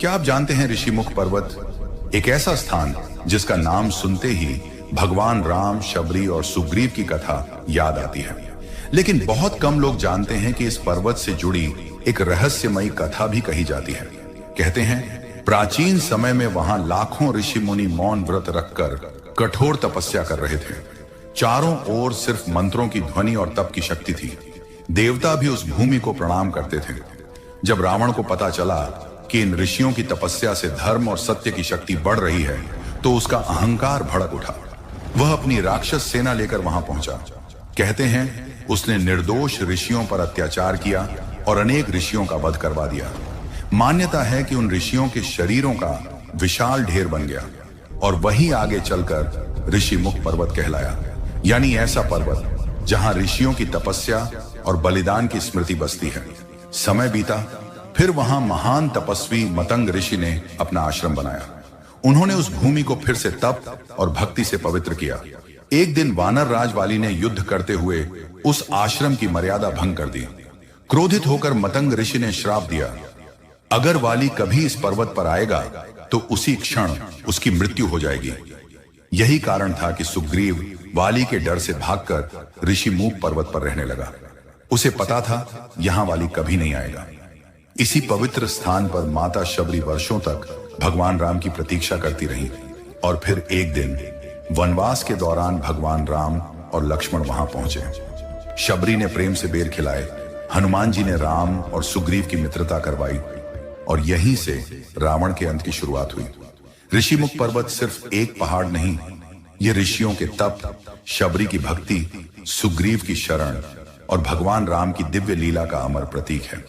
क्या आप जानते हैं ऋषिमुख पर्वत एक ऐसा स्थान जिसका नाम सुनते ही भगवान राम, शबरी और सुग्रीव की कथा याद आती है। लेकिन बहुत कम लोग जानते हैं कि इस पर्वत से जुड़ी एक रहस्यमयी कथा भी कही जाती है। कहते हैं प्राचीन समय में वहां लाखों ऋषि मुनि मौन व्रत रखकर कठोर तपस्या कर रहे थे। चारों ओर सिर्फ मंत्रों की ध्वनि और तप की शक्ति थी। देवता भी उस भूमि को प्रणाम करते थे। जब रावण को पता चला कि इन ऋषियों की तपस्या से धर्म और सत्य की शक्ति बढ़ रही है, तो उसका अहंकार भड़क उठा। वह अपनी राक्षस सेना लेकर वहां पहुंचा। कहते हैं उसने निर्दोष ऋषियों पर अत्याचार किया और अनेक ऋषियों का वध करवा दिया। मान्यता है कि उन ऋषियों के शरीरों का विशाल ढेर बन गया और वही आगे चलकर ऋषिमुख पर्वत कहलाया, यानी ऐसा पर्वत जहां ऋषियों की तपस्या और बलिदान की स्मृति बसती है। समय बीता, फिर वहां महान तपस्वी मतंग ऋषि ने अपना आश्रम बनाया। उन्होंने उस भूमि को फिर से तप और भक्ति से पवित्र किया। एक दिन वानर राज वाली ने युद्ध करते हुए उस आश्रम की मर्यादा भंग कर दी। क्रोधित होकर मतंग ऋषि ने श्राप दिया, अगर वाली कभी इस पर्वत पर आएगा तो उसी क्षण उसकी मृत्यु हो जाएगी। यही कारण था कि सुग्रीव वाली के डर से भागकर ऋषिमुख पर्वत पर रहने लगा। उसे पता था यहां वाली कभी नहीं आएगा। इसी पवित्र स्थान पर माता शबरी वर्षों तक भगवान राम की प्रतीक्षा करती रही और फिर एक दिन वनवास के दौरान भगवान राम और लक्ष्मण वहां पहुंचे। शबरी ने प्रेम से बेर खिलाए, हनुमान जी ने राम और सुग्रीव की मित्रता करवाई और यहीं से रावण के अंत की शुरुआत हुई। ऋषिमुख पर्वत सिर्फ एक पहाड़ नहीं, ये ऋषियों के तप, शबरी की भक्ति, सुग्रीव की शरण और भगवान राम की दिव्य लीला का अमर प्रतीक है।